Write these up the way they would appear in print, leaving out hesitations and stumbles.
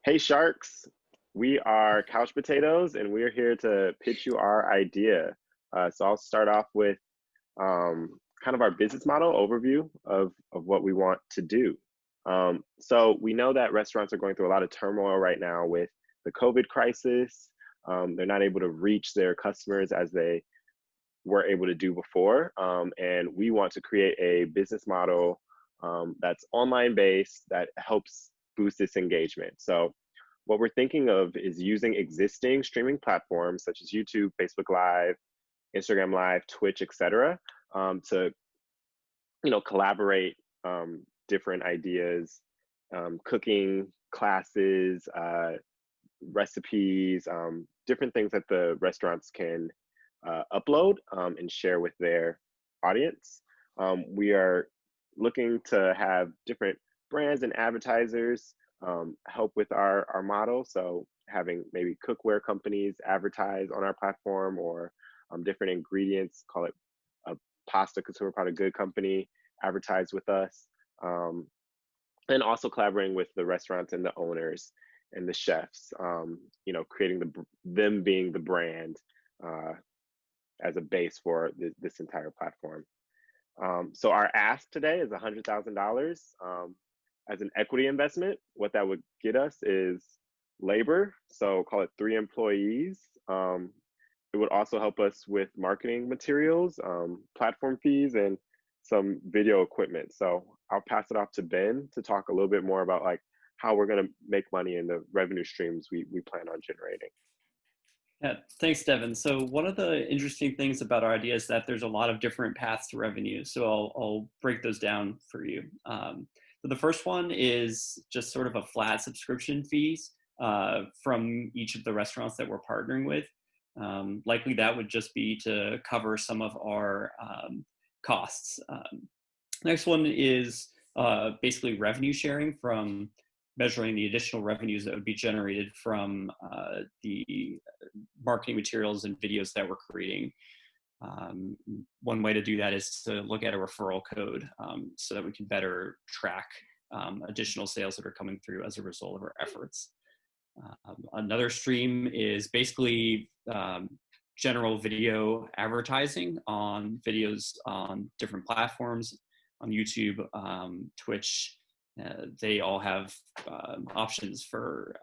Hey Sharks, we are Couch Potatoes and we're here to pitch you our idea. So I'll start off with kind of our business model overview of what we want to do. So we know that restaurants are going through a lot of turmoil right now with the COVID crisis. They're not able to reach their customers as they were able to do before. And we want to create a business model that's online based that helps boost this engagement. So what we're thinking of is using existing streaming platforms such as YouTube, Facebook Live, Instagram Live, Twitch, etc., to collaborate different ideas, cooking classes, recipes, different things that the restaurants can upload and share with their audience. We are looking to have different brands and advertisers help with our model. So having maybe cookware companies advertise on our platform, or different ingredients, call it a pasta consumer product good company, advertise with us. And also collaborating with the restaurants and the owners and the chefs, creating them being the brand as a base for this entire platform. So our ask today is $100,000 as an equity investment. What that would get us is labor, so call it 3 employees. It would also help us with marketing materials, platform fees, and some video equipment. So I'll pass it off to Ben to talk a little bit more about like how we're going to make money in the revenue streams we plan on generating. Yeah, thanks, Devin. So one of the interesting things about our idea is that there's a lot of different paths to revenue. So I'll break those down for you. So the first one is just sort of a flat subscription fees from each of the restaurants that we're partnering with. Likely that would just be to cover some of our costs. Next one is basically revenue sharing from measuring the additional revenues that would be generated from the marketing materials and videos that we're creating. One way to do that is to look at a referral code so that we can better track additional sales that are coming through as a result of our efforts. Another stream is basically general video advertising on videos on different platforms, on YouTube, Twitch. They all have options for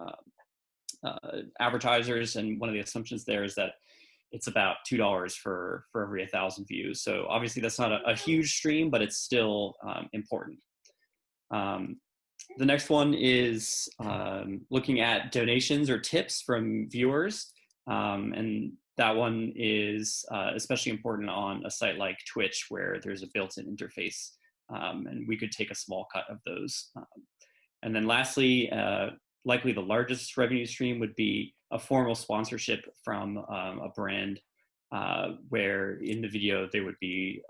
advertisers, and one of the assumptions there is that it's about $2 for every 1,000 views. So obviously that's not a huge stream, but it's still important. The next one is looking at donations or tips from viewers, and that one is especially important on a site like Twitch, where there's a built-in interface, and we could take a small cut of those. And then lastly, likely the largest revenue stream would be a formal sponsorship from a brand where in the video they would be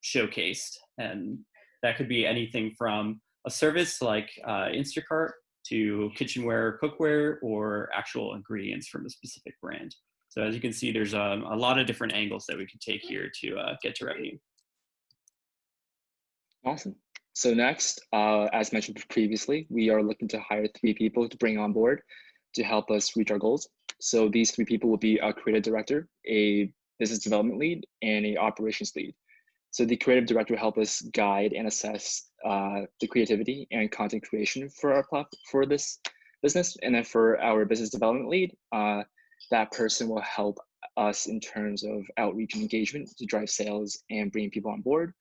showcased. And that could be anything from a service like Instacart to kitchenware, cookware, or actual ingredients from a specific brand. So as you can see, there's a lot of different angles that we can take here to get to revenue. Awesome. So next, as mentioned previously, we are looking to hire 3 people to bring on board to help us reach our goals. So these 3 people will be a creative director, a business development lead, and an operations lead. So the creative director will help us guide and assess the creativity and content creation for this business. And then for our business development lead, that person will help us in terms of outreach and engagement to drive sales and bring people on board.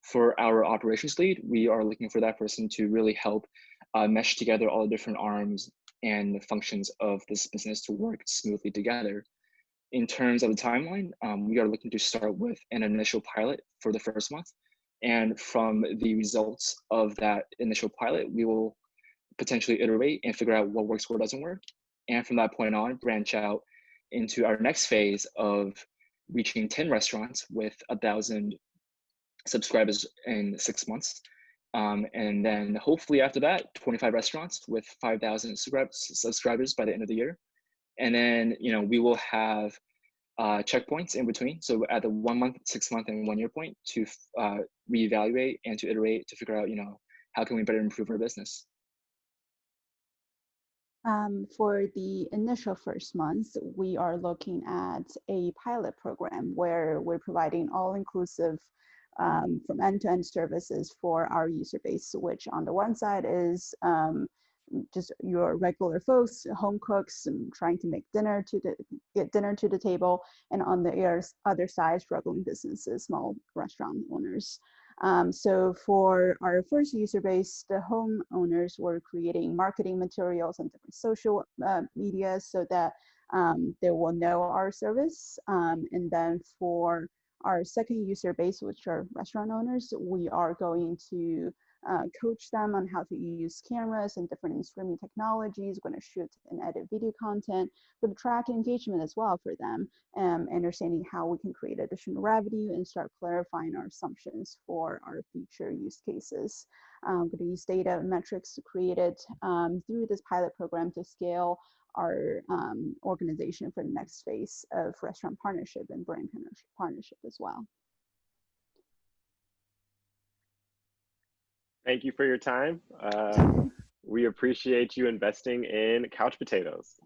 For our operations lead, we are looking for that person to really help mesh together all the different arms and the functions of this business to work smoothly together. In terms of the timeline, we are looking to start with an initial pilot for the first month. And from the results of that initial pilot, we will potentially iterate and figure out what works, what doesn't work. And from that point on, branch out into our next phase of reaching 10 restaurants with 1,000 subscribers in 6 months. And then hopefully after that, 25 restaurants with 5,000 subscribers by the end of the year. And then, we will have checkpoints in between. So at the 1 month, 6 month, and 1 year point to reevaluate and to iterate to figure out, how can we better improve our business. For the initial first month, we are looking at a pilot program where we're providing all-inclusive from end-to-end services for our user base, which on the one side is just your regular folks, home cooks, and trying to make get dinner to the table, and on the other side, struggling businesses, small restaurant owners. So for our first user base, the homeowners were creating marketing materials and different social media so that they will know our service. And then for our second user base, which are restaurant owners, we are going to coach them on how to use cameras and different streaming technologies, going to shoot and edit video content, going to track engagement as well for them, understanding how we can create additional revenue and start clarifying our assumptions for our future use cases. I'm going to use data and metrics created through this pilot program to scale our organization for the next phase of restaurant partnership and brand partnership as well. Thank you for your time. We appreciate you investing in Couch Potatoes.